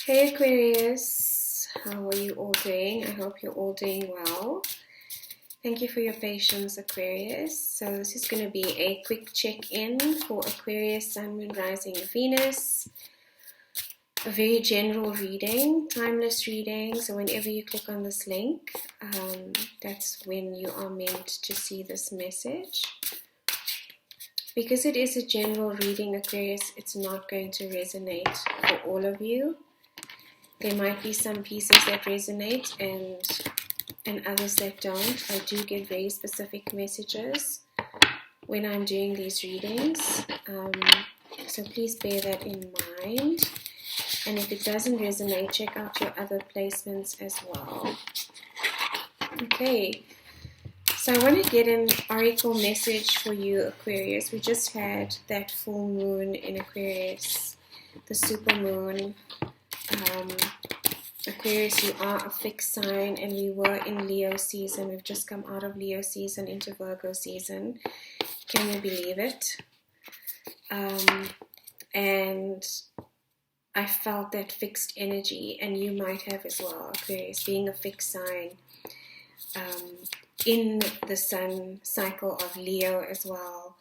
Hey Aquarius, how are you all doing? I hope you're all doing well. Thank you for your patience, Aquarius. So this is going to be a quick check-in for Aquarius, Sun, Moon, Rising, Venus. A very general reading, timeless reading. So whenever you click on this link, that's when you are meant to see this message. Because it is a general reading, Aquarius, it's not going to resonate for all of you. There might be some pieces that resonate and others that don't. I do get very specific messages when I'm doing these readings. So please bear that in mind. And if it doesn't resonate, check out your other placements as well. Okay. So I want to get an oracle message for you, Aquarius. We just had that full moon in Aquarius, the super moon. Aquarius, you are a fixed sign, and we were in Leo season. We've just come out of Leo season into Virgo season. Can you believe it? And I felt that fixed energy, and you might have as well, Aquarius, being a fixed sign in the sun cycle of Leo as well,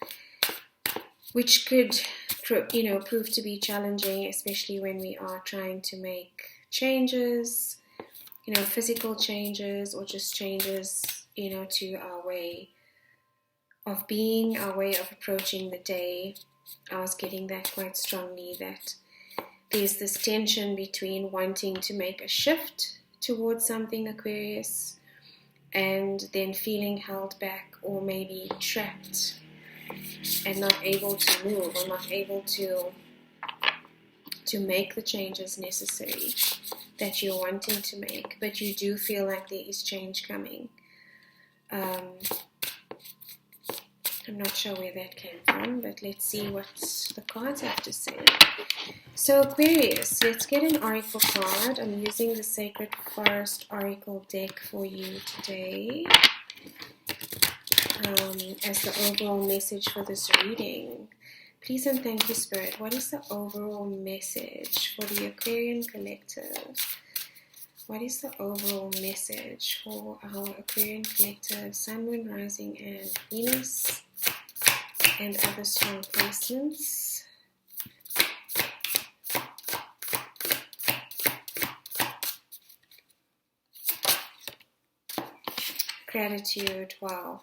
which could prove to be challenging, especially when we are trying to make changes, physical changes, or just changes, to our way of being, our way of approaching the day. I was getting that quite strongly, that there's this tension between wanting to make a shift towards something, Aquarius, and then feeling held back or maybe trapped and not able to move or not able to make the changes necessary that you're wanting to make, but you do feel like there is change coming. I'm not sure where that came from, but let's see what the cards have to say. So Aquarius, let's get an oracle card. I'm using the Sacred Forest Oracle deck for you today as the overall message for this reading. Please and thank you, Spirit. What is the overall message for the Aquarian collective? What is the overall message for our Aquarian collective, Sun, Moon, Rising, and Venus, and other strong placements? Gratitude. Wow.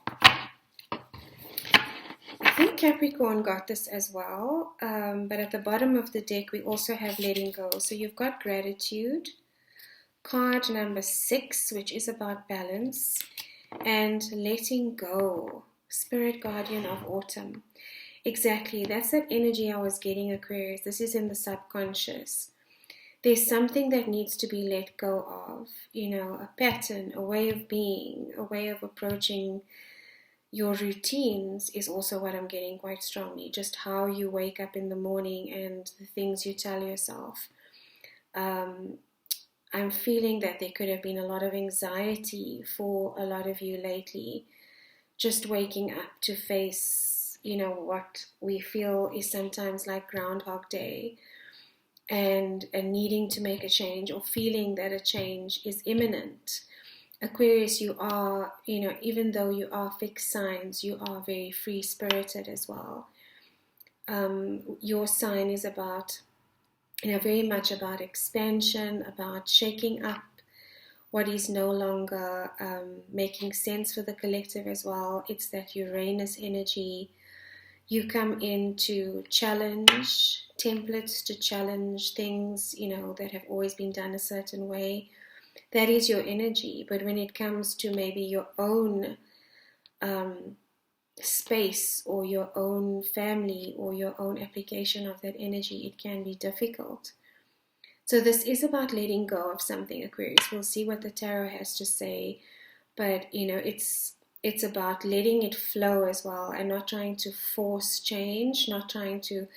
I think Capricorn got this as well, but at the bottom of the deck we also have letting go. So you've got gratitude, card number 6, which is about balance, and letting go, Spirit Guardian of Autumn. Exactly, that's that energy I was getting, Aquarius. This is in the subconscious. There's something that needs to be let go of, a pattern, a way of being, a way of approaching your routines is also what I'm getting quite strongly. Just how you wake up in the morning and the things you tell yourself. I'm feeling that there could have been a lot of anxiety for a lot of you lately. Just waking up to face, what we feel is sometimes like Groundhog Day. And needing to make a change or feeling that a change is imminent. Aquarius, you are, even though you are fixed signs, you are very free-spirited as well. Your sign is about, very much about expansion, about shaking up what is no longer making sense for the collective as well. It's that Uranus energy. You come in to challenge templates, to challenge things, that have always been done a certain way. That is your energy. But when it comes to maybe your own space or your own family or your own application of that energy, it can be difficult. So this is about letting go of something, Aquarius. We'll see what the tarot has to say. But, it's about letting it flow as well and not trying to force change, not trying to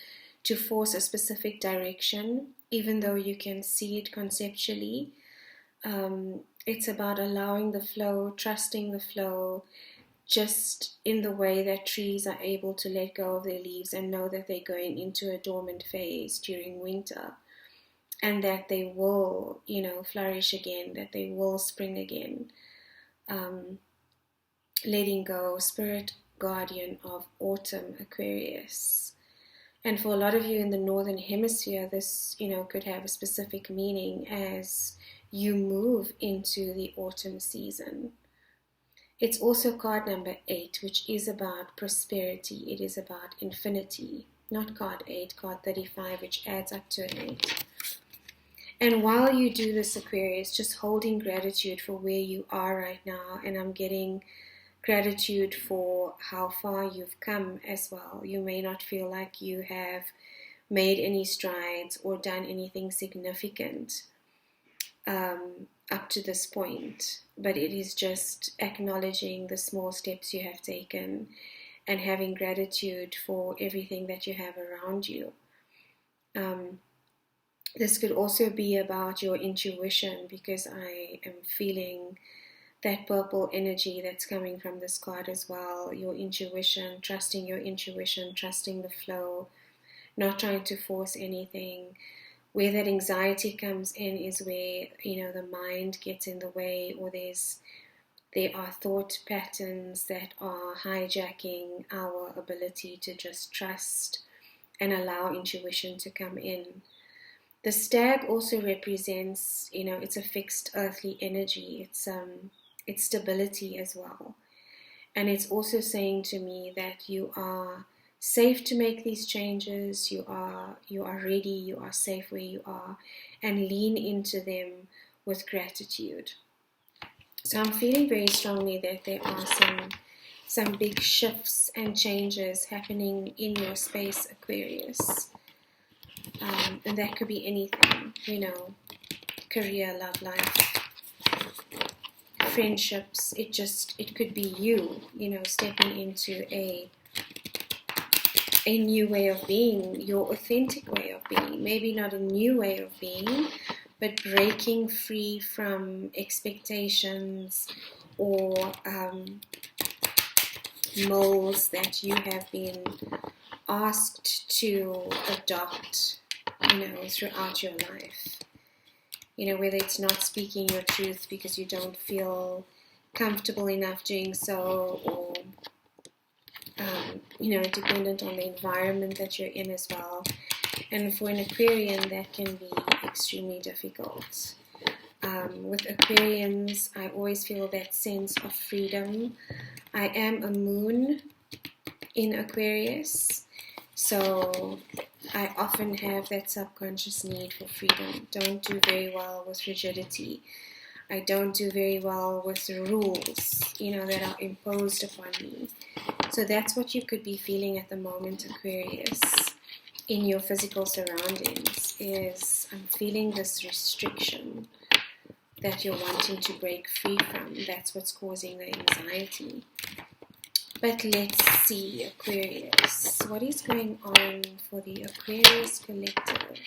force a specific direction, even though you can see it conceptually. It's about allowing the flow, trusting the flow, just in the way that trees are able to let go of their leaves and know that they're going into a dormant phase during winter. and that they will, flourish again, that they will spring again. Letting go, spirit guardian of autumn, Aquarius. And for a lot of you in the northern hemisphere, this, could have a specific meaning as you move into the autumn season. It's also card number 8, which is about prosperity. It is about infinity. Not card 8, card 35, which adds up to an 8. And while you do this, Aquarius, just holding gratitude for where you are right now. And I'm getting gratitude for how far you've come as well. You may not feel like you have made any strides or done anything significant up to this point, but it is just acknowledging the small steps you have taken and having gratitude for everything that you have around you. This could also be about your intuition, because I am feeling that purple energy that's coming from this card as well. Your intuition, trusting your intuition, trusting the flow, not trying to force anything. Where that anxiety comes in is where, the mind gets in the way, or there are thought patterns that are hijacking our ability to just trust and allow intuition to come in. The stag also represents, it's a fixed earthly energy. It's stability as well. And it's also saying to me that you are safe to make these changes. You are ready, you are safe where you are, and lean into them with gratitude. So I'm feeling very strongly that there are some big shifts and changes happening in your space, Aquarius. And that could be anything, career, love life, friendships. It could be you, stepping into a new way of being, your authentic way of being. Maybe not a new way of being, but breaking free from expectations or molds that you have been asked to adopt, throughout your life. Whether it's not speaking your truth because you don't feel comfortable enough doing so, or dependent on the environment that you're in as well. And for an Aquarian, that can be extremely difficult. With Aquarians, I always feel that sense of freedom. I am a moon in Aquarius, so I often have that subconscious need for freedom. Don't do very well with rigidity. I don't do very well with the rules, that are imposed upon me. So that's what you could be feeling at the moment, Aquarius, in your physical surroundings, is I'm feeling this restriction that you're wanting to break free from. That's what's causing the anxiety. But let's see, Aquarius. What is going on for the Aquarius collective?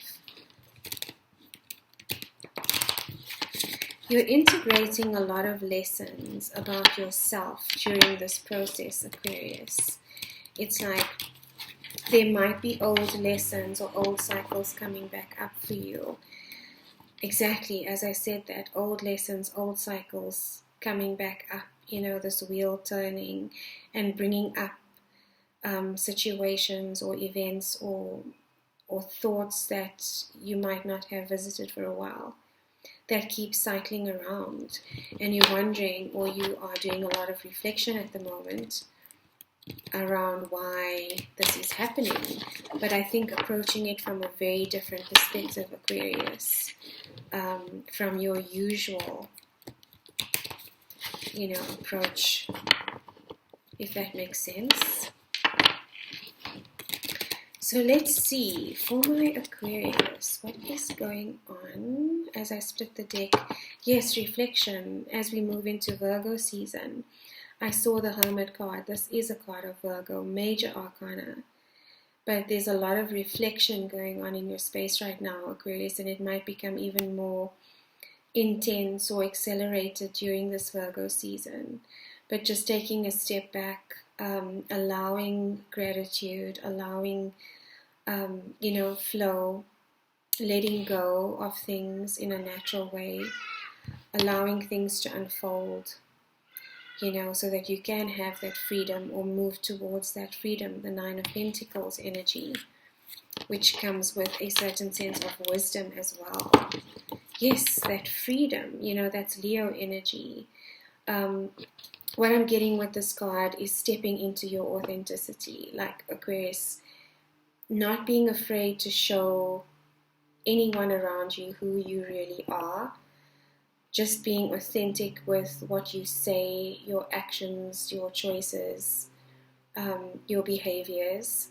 You're integrating a lot of lessons about yourself during this process, Aquarius. It's like there might be old lessons or old cycles coming back up for you. Exactly, as I said, that old lessons, old cycles coming back up, this wheel turning and bringing up situations or events or thoughts that you might not have visited for a while, that keep cycling around, and you're wondering, or you are doing a lot of reflection at the moment around why this is happening. But I think approaching it from a very different perspective, Aquarius, from your usual, approach, if that makes sense. So let's see, for my Aquarius, what is going on as I split the deck? Yes, reflection as we move into Virgo season. I saw the Hermit card. This is a card of Virgo, major arcana. But there's a lot of reflection going on in your space right now, Aquarius, and it might become even more intense or accelerated during this Virgo season. But just taking a step back, allowing gratitude, allowing flow, letting go of things in a natural way, allowing things to unfold, so that you can have that freedom or move towards that freedom. The Nine of Pentacles energy, which comes with a certain sense of wisdom as well. Yes, that freedom, that's Leo energy. What I'm getting with this card is stepping into your authenticity, like Aquarius, not being afraid to show anyone around you who you really are, just being authentic with what you say, your actions, your choices, your behaviors.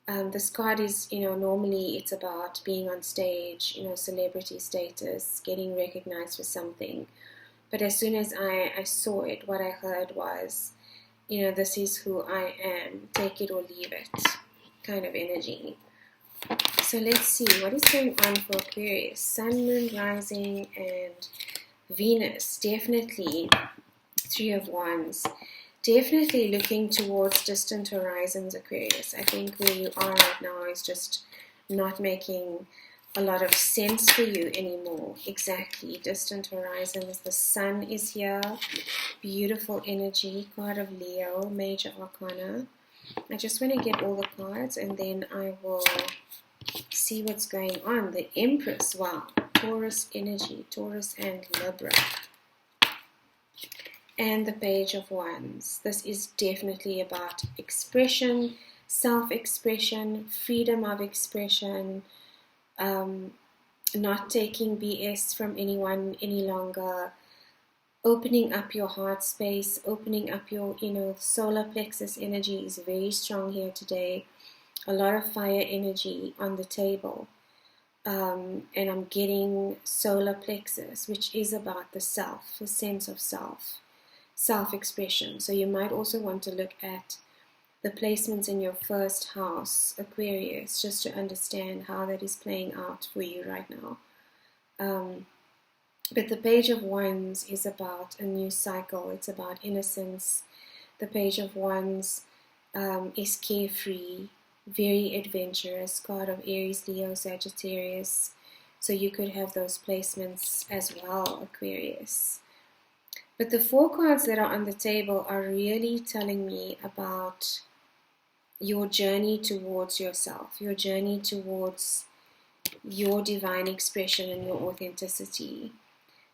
This card is, normally it's about being on stage, celebrity status, getting recognized for something. But as soon as I saw it, what I heard was, this is who I am, take it or leave it, kind of energy. So let's see, what is going on for Aquarius? Sun, Moon, Rising, and Venus. Definitely Three of Wands. Definitely looking towards distant horizons, Aquarius. I think where you are right now is just not making a lot of sense for you anymore. Exactly, distant horizons. The sun is here. Beautiful energy. Card of Leo, Major Arcana. I just want to get all the cards and then I will see what's going on. The Empress, wow. Taurus energy, Taurus and Libra. And the Page of Wands. This is definitely about expression, self-expression, freedom of expression, not taking BS from anyone any longer, opening up your heart space, opening up your, solar plexus energy is very strong here today. A lot of fire energy on the table. And I'm getting solar plexus, which is about the self, the sense of self-expression. So you might also want to look at the placements in your first house, Aquarius, just to understand how that is playing out for you right now. But the Page of Wands is about a new cycle. It's about innocence. The Page of Wands is carefree, very adventurous, card of Aries, Leo, Sagittarius. So you could have those placements as well, Aquarius. But the 4 cards that are on the table are really telling me about your journey towards yourself, your journey towards your divine expression and your authenticity.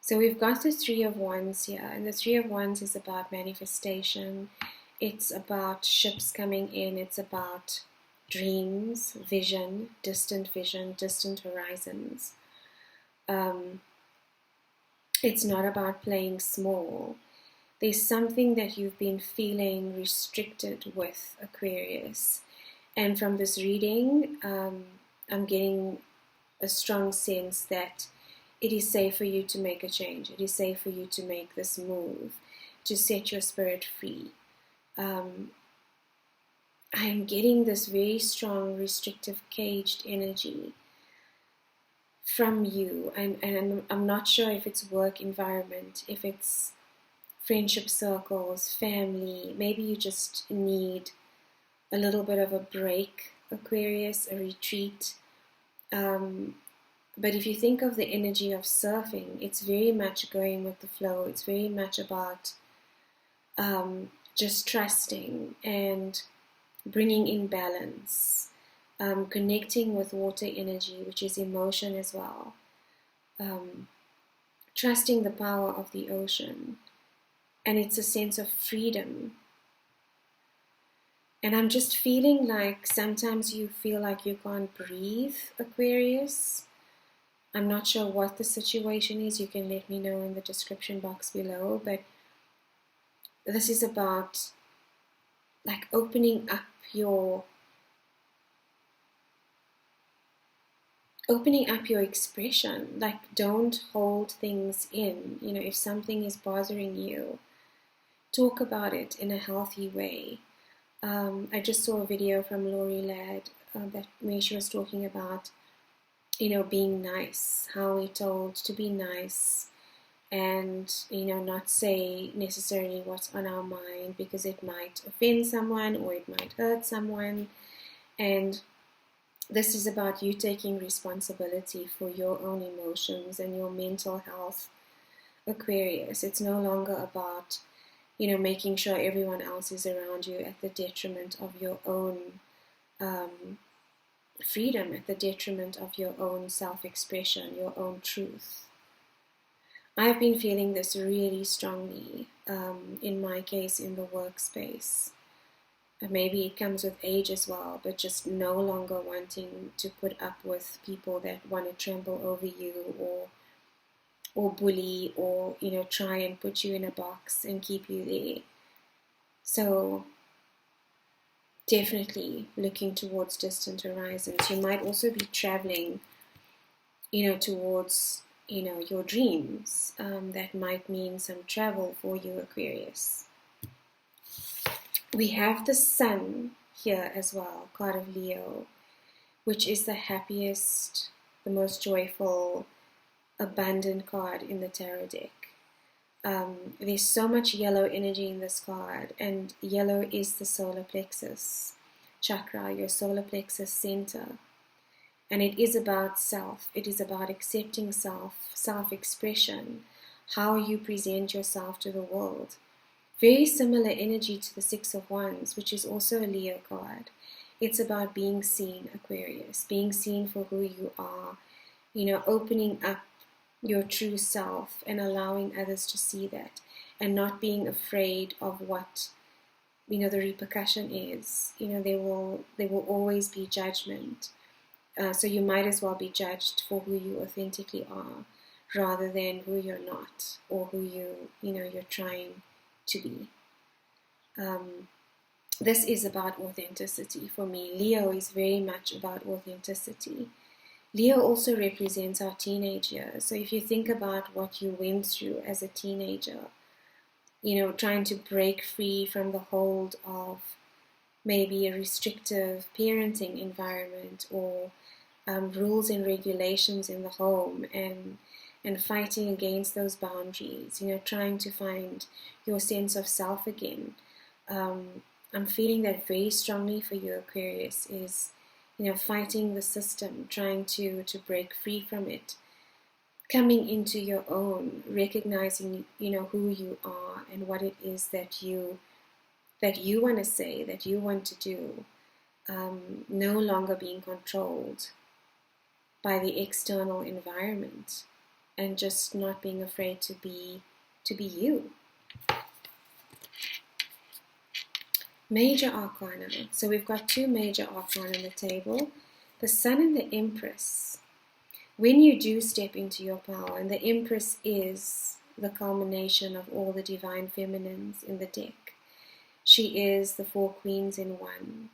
So we've got the 3 of Wands here, and the 3 of Wands is about manifestation. It's about ships coming in. It's about dreams, vision, distant horizons. It's not about playing small. There's something that you've been feeling restricted with, Aquarius. And from this reading, I'm getting a strong sense that it is safe for you to make a change. It is safe for you to make this move, to set your spirit free. I'm getting this very strong, restrictive, caged energy from you. And I'm not sure if it's work environment, if it's friendship circles, family. Maybe you just need a little bit of a break, Aquarius, a retreat. But if you think of the energy of surfing, it's very much going with the flow. It's very much about just trusting and bringing in balance, connecting with water energy, which is emotion as well, trusting the power of the ocean. And it's a sense of freedom. And I'm just feeling like sometimes you feel like you can't breathe, Aquarius. I'm not sure what the situation is. You can let me know in the description box below. But this is about like opening up your expression. Like, don't hold things in. If something is bothering you, talk about it in a healthy way. I just saw a video from Lori Ladd where she was talking about, being nice, how we're told to be nice and, not say necessarily what's on our mind because it might offend someone or it might hurt someone. And This is about you taking responsibility for your own emotions and your mental health, Aquarius. It's no longer about, making sure everyone else is around you at the detriment of your own freedom, at the detriment of your own self-expression, your own truth. I've been feeling this really strongly, in my case, in the workspace. Maybe it comes with age as well, but just no longer wanting to put up with people that want to trample over you or bully or, try and put you in a box and keep you there. So definitely looking towards distant horizons. You might also be traveling, towards, your dreams. That might mean some travel for you, Aquarius. We have the Sun here as well, card of Leo, which is the happiest, the most joyful, abundant card in the tarot deck. There's so much yellow energy in this card, and yellow is the solar plexus chakra, your solar plexus center. And it is about self. It is about accepting self, self-expression, how you present yourself to the world. Very similar energy to the Six of Wands, which is also a Leo card. It's about being seen, Aquarius, being seen for who you are, opening up your true self and allowing others to see that, and not being afraid of what, the repercussion is. There will always be judgment. So you might as well be judged for who you authentically are, rather than who you're not, or who you're trying to be. This is about authenticity for me. Leo is very much about authenticity. Leo also represents our teenage years. So if you think about what you went through as a teenager, trying to break free from the hold of maybe a restrictive parenting environment, or rules and regulations in the home, and fighting against those boundaries, trying to find your sense of self again. I'm feeling that very strongly for you, Aquarius, is, fighting the system, trying to break free from it, coming into your own, recognizing, who you are and what it is that you want to say, that you want to do, no longer being controlled by the external environment, and just not being afraid to be you. Major Arcana. So we've got two major Arcana on the table, the Sun and the Empress. When you do step into your power, and the Empress is the culmination of all the divine feminines in the deck. She is the four queens in one.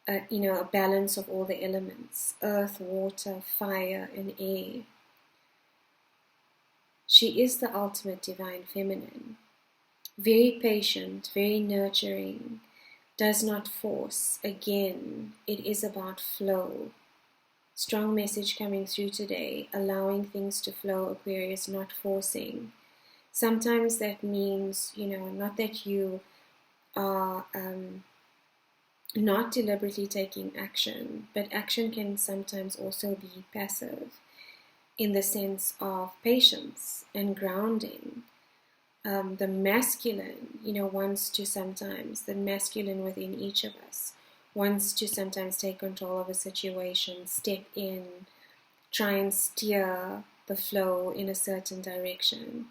A balance of all the elements, earth, water, fire, and air. She is the ultimate divine feminine. Very patient, very nurturing, does not force. Again, it is about flow. Strong message coming through today, allowing things to flow, Aquarius, not forcing. Sometimes that means, not that you are not deliberately taking action, but action can sometimes also be passive, in the sense of patience and grounding. The masculine, wants to sometimes, the masculine within each of us, wants to sometimes take control of a situation, step in, try and steer the flow in a certain direction.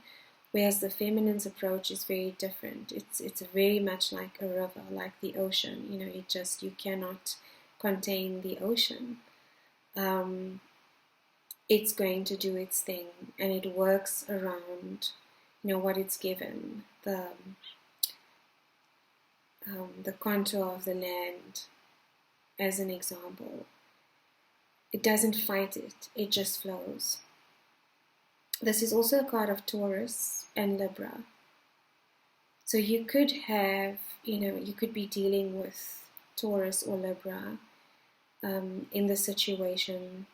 Whereas the feminine's approach is very different. It's very much like a river, like the ocean. You cannot contain the ocean. It's going to do its thing, and it works around, what it's given, the contour of the land, as an example. It doesn't fight it; it just flows. This is also a card of Taurus and Libra. So you could have, you could be dealing with Taurus or Libra in the situation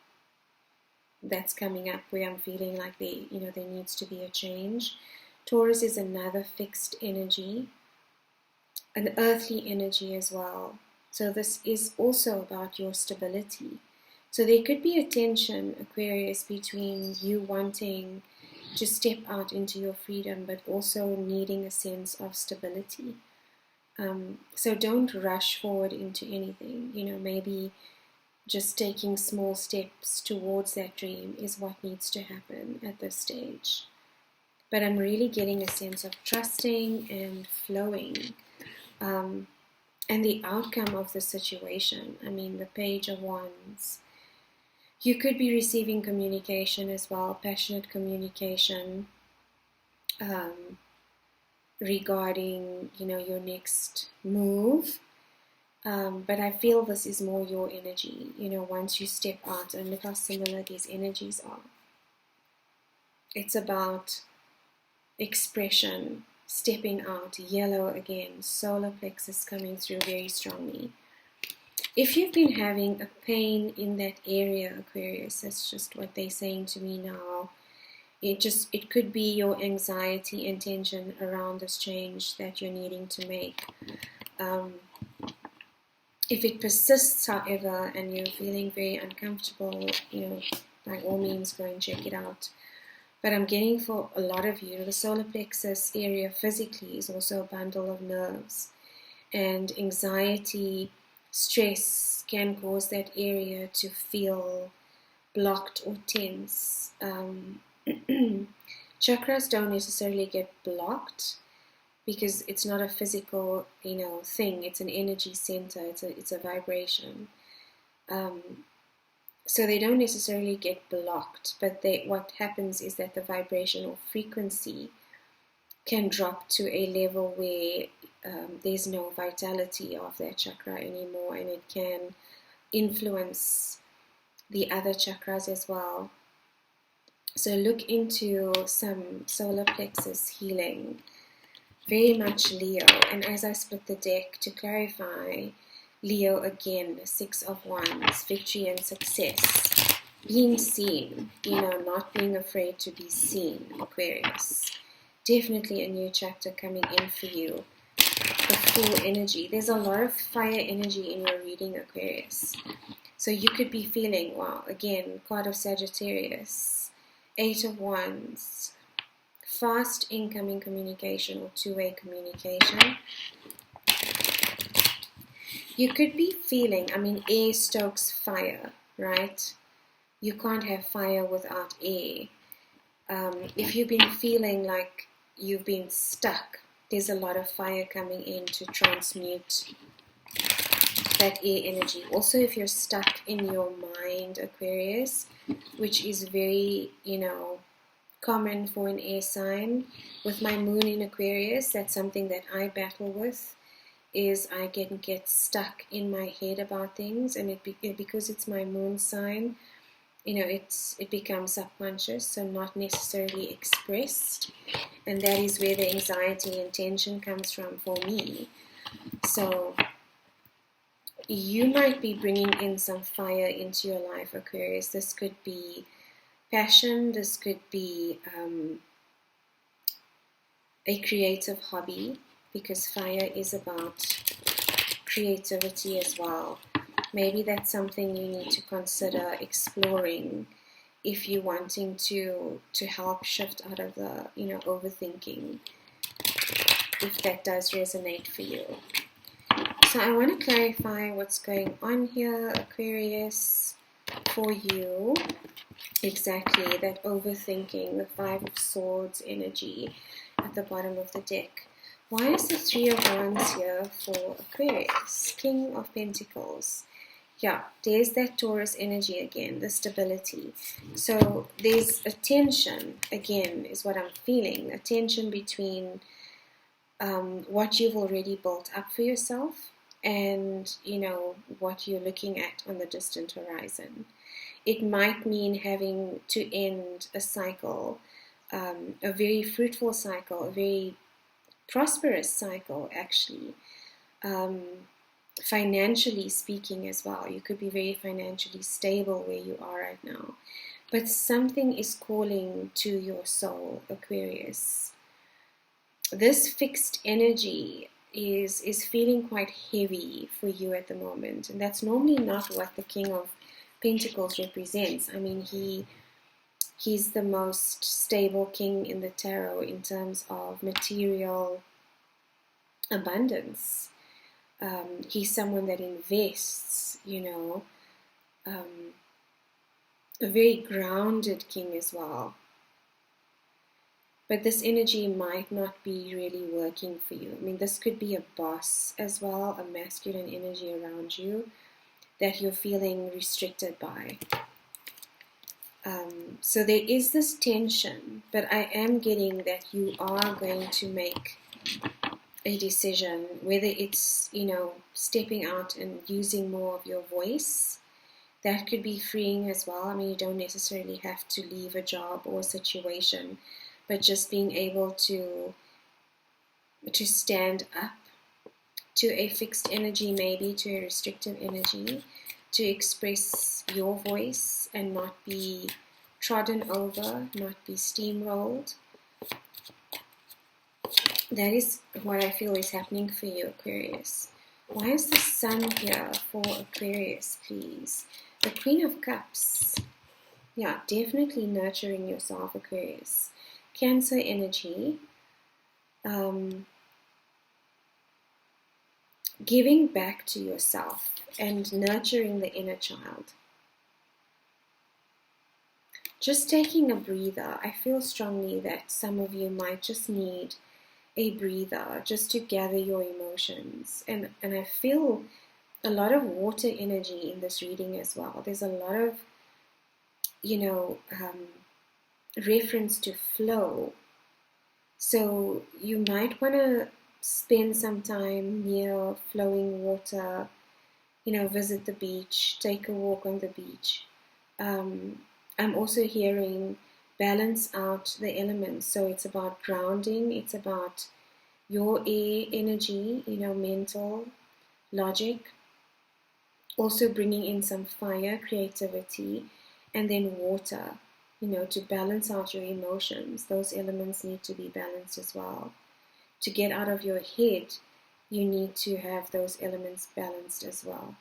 that's coming up, where I'm feeling like there needs to be a change. Taurus is another fixed energy, an earthly energy as well. So this is also about your stability. So there could be a tension, Aquarius, between you wanting to step out into your freedom, but also needing a sense of stability. So don't rush forward into anything. Maybe just taking small steps towards that dream is what needs to happen at this stage. But I'm really getting a sense of trusting and flowing, and the outcome of the situation. The Page of Wands. You could be receiving communication as well, passionate communication, regarding, your next move. But I feel this is more your energy, once you step out, and look how similar these energies are. It's about expression, stepping out, yellow again, solar plexus coming through very strongly. If you've been having a pain in that area, Aquarius, that's just what they're saying to me now. It could be your anxiety and tension around this change that you're needing to make. If it persists, however, and you're feeling very uncomfortable, by all means go and check it out. But I'm getting for a lot of you, the solar plexus area physically is also a bundle of nerves. And anxiety, stress can cause that area to feel blocked or tense. Chakras don't necessarily get blocked because it's not a physical, thing. It's an energy center. It's a vibration. So they don't necessarily get blocked, but what happens is that the vibrational frequency can drop to a level where there's no vitality of that chakra anymore, and it can influence the other chakras as well. So look into some solar plexus healing, very much Leo. And as I split the deck, to clarify, Leo again, 6 of Wands, victory and success, being seen, not being afraid to be seen, Aquarius. Definitely a new chapter coming in for you. The full energy. There's a lot of fire energy in your reading, Aquarius. So you could be feeling, wow, again, card of Sagittarius, 8 of Wands, fast incoming communication or two-way communication. You could be feeling, air stokes fire, right? You can't have fire without air. If you've been feeling like you've been stuck, there's a lot of fire coming in to transmute that air energy. Also, if you're stuck in your mind, Aquarius, which is very, common for an air sign, with my moon in Aquarius, that's something that I battle with, is I can get stuck in my head about things, and because it's my moon sign, it becomes subconscious, so not necessarily expressed, and that is where the anxiety and tension comes from for me. So you might be bringing in some fire into your life, Aquarius. This could be passion, this could be a creative hobby, because fire is about creativity as well. Maybe that's something you need to consider exploring if you're wanting to help shift out of the, overthinking, if that does resonate for you. So I want to clarify what's going on here, Aquarius, for you. Exactly, that overthinking, the 5 of Swords energy at the bottom of the deck. Why is the 3 of Wands here for Aquarius? King of Pentacles. Yeah, there's that Taurus energy again, the stability. So there's a tension, again, is what I'm feeling. A tension between what you've already built up for yourself and, what you're looking at on the distant horizon. It might mean having to end a cycle, a very fruitful cycle, a very prosperous cycle, actually. Financially speaking as well, you could be very financially stable where you are right now, but something is calling to your soul, Aquarius. This fixed energy is feeling quite heavy for you at the moment, and that's normally not what the King of Pentacles represents. I mean, he's the most stable king in the tarot in terms of material abundance. He's someone that invests, a very grounded king as well. But this energy might not be really working for you. I mean, this could be a boss as well, a masculine energy around you that you're feeling restricted by. So there is this tension, but I am getting that you are going to make a decision, whether it's, stepping out and using more of your voice. That could be freeing as well. I mean, you don't necessarily have to leave a job or a situation, but just being able to stand up to a fixed energy, maybe to a restrictive energy, to express your voice and not be trodden over, not be steamrolled. That is what I feel is happening for you, Aquarius. Why is the Sun here for Aquarius, please? The Queen of Cups. Yeah, definitely nurturing yourself, Aquarius. Cancer energy. Giving back to yourself and nurturing the inner child. Just taking a breather. I feel strongly that some of you might just need a breather just to gather your emotions. And I feel a lot of water energy in this reading as well. There's a lot of, reference to flow. So you might want to spend some time near flowing water, visit the beach, take a walk on the beach. I'm also hearing balance out the elements. So it's about grounding, it's about your air energy, mental, logic. Also bringing in some fire, creativity, and then water, to balance out your emotions. Those elements need to be balanced as well. To get out of your head, you need to have those elements balanced as well.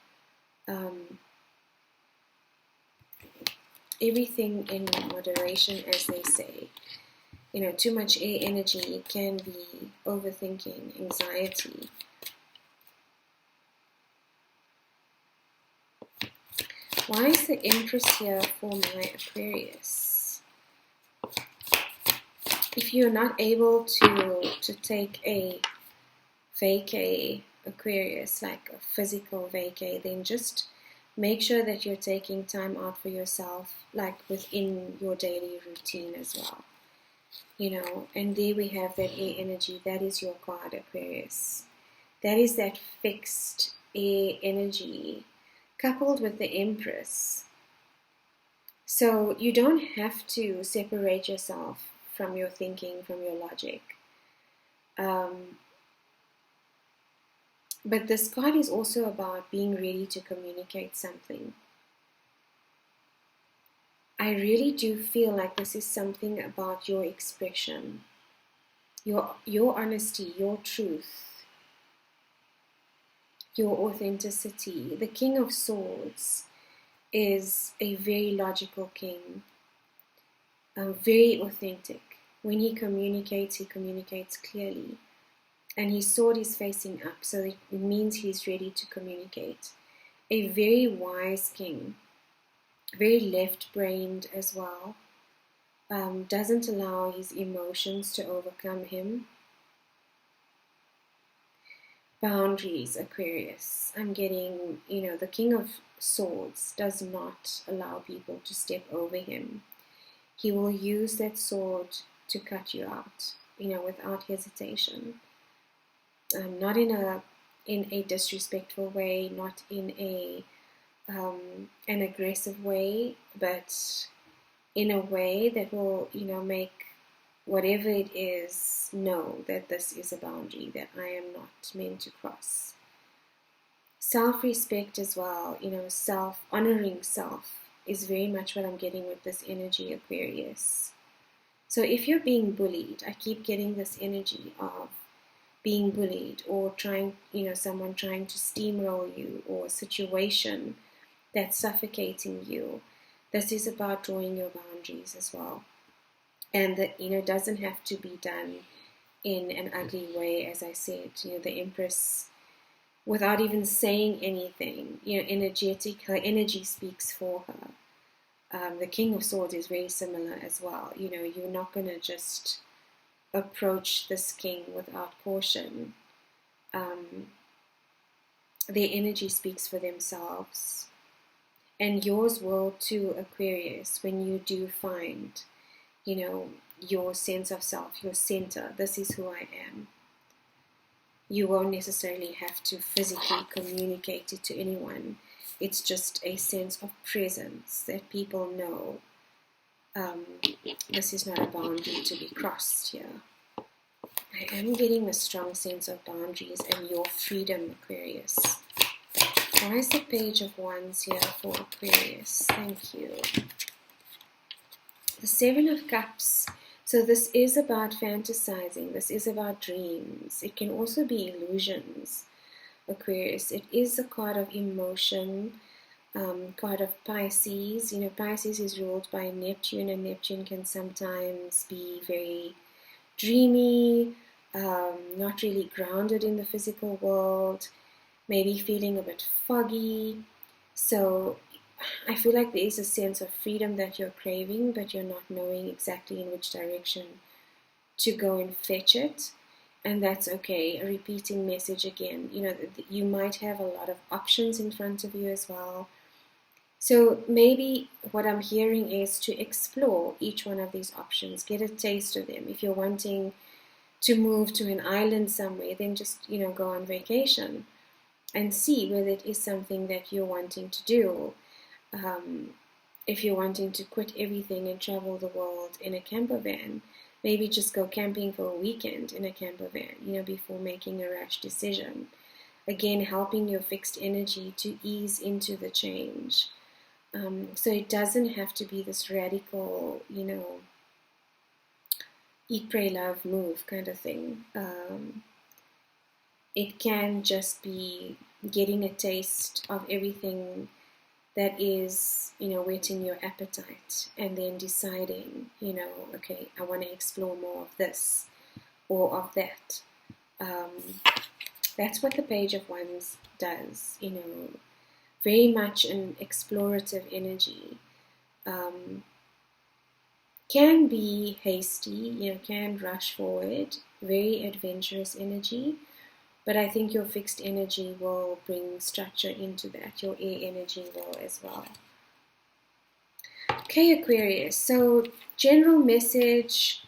Everything in moderation, as they say. Too much air energy can be overthinking, anxiety. Why is the Empress here for my Aquarius? If you're not able to take a vacay, Aquarius, like a physical vacay, then just make sure that you're taking time out for yourself, like within your daily routine as well. And there we have that air energy. That is your card, Aquarius. That is that fixed air energy coupled with the Empress. So you don't have to separate yourself from your thinking, from your logic. But this card is also about being ready to communicate something. I really do feel like this is something about your expression, your honesty, your truth, your authenticity. The King of Swords is a very logical king, very authentic. When he communicates clearly. And his sword is facing up, so it means he's ready to communicate. A very wise king, very left-brained as well. Doesn't allow his emotions to overcome him. Boundaries, Aquarius. I'm getting, the King of Swords does not allow people to step over him. He will use that sword to cut you out, without hesitation. Not in a disrespectful way, not in an aggressive way, but in a way that will, make whatever it is know that this is a boundary that I am not meant to cross. Self-respect as well, honoring self is very much what I'm getting with this energy, Aquarius. So if you're being bullied, I keep getting this energy of being bullied, or trying, someone trying to steamroll you, or a situation that's suffocating you. This is about drawing your boundaries as well. And that, doesn't have to be done in an ugly way, as I said. The Empress, without even saying anything, energetic, her energy speaks for her. The King of Swords is very similar as well. You're not going to just approach this king without caution. Their energy speaks for themselves. And yours will too, Aquarius, when you do find, your sense of self, your center. This is who I am. You won't necessarily have to physically communicate it to anyone. It's just a sense of presence that people know. This is not a boundary to be crossed here. I am getting a strong sense of boundaries and your freedom, Aquarius. Why is the Page of Wands here for Aquarius? Thank you. The Seven of Cups. So this is about fantasizing. This is about dreams. It can also be illusions, Aquarius. It is a card of emotion, card of Pisces. Pisces is ruled by Neptune, and Neptune can sometimes be very dreamy, not really grounded in the physical world, maybe feeling a bit foggy. So I feel like there is a sense of freedom that you're craving, but you're not knowing exactly in which direction to go and fetch it. And that's okay. A repeating message again. You might have a lot of options in front of you as well. So maybe what I'm hearing is to explore each one of these options, get a taste of them. If you're wanting to move to an island somewhere, then just, go on vacation and see whether it is something that you're wanting to do. If you're wanting to quit everything and travel the world in a camper van, maybe just go camping for a weekend in a camper van, before making a rash decision. Again, helping your fixed energy to ease into the change. So it doesn't have to be this radical, eat, pray, love, move kind of thing. It can just be getting a taste of everything that is, whetting your appetite, and then deciding, okay, I want to explore more of this or of that. That's what the Page of Wands does, very much an explorative energy. Can be hasty, can rush forward, very adventurous energy. But I think your fixed energy will bring structure into that. Your air energy will as well. Okay, Aquarius. So, general message.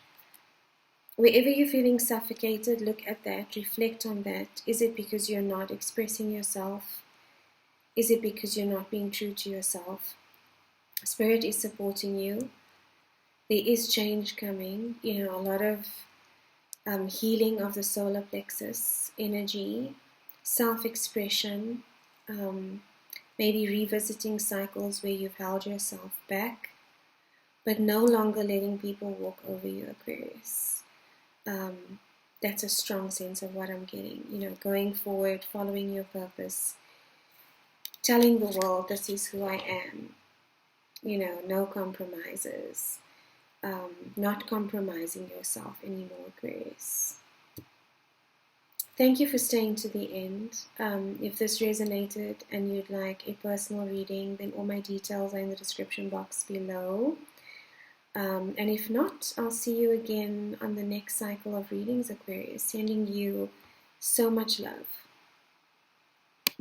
Wherever you're feeling suffocated, look at that. Reflect on that. Is it because you're not expressing yourself? Is it because you're not being true to yourself? Spirit is supporting you. There is change coming. A lot of healing of the solar plexus energy, self-expression, maybe revisiting cycles where you've held yourself back, but no longer letting people walk over you, Aquarius. That's a strong sense of what I'm getting. Going forward, following your purpose, telling the world this is who I am. No compromises. Not compromising yourself anymore, Aquarius. Thank you for staying to the end. If this resonated and you'd like a personal reading, then all my details are in the description box below. And if not, I'll see you again on the next cycle of readings, Aquarius. Sending you so much love.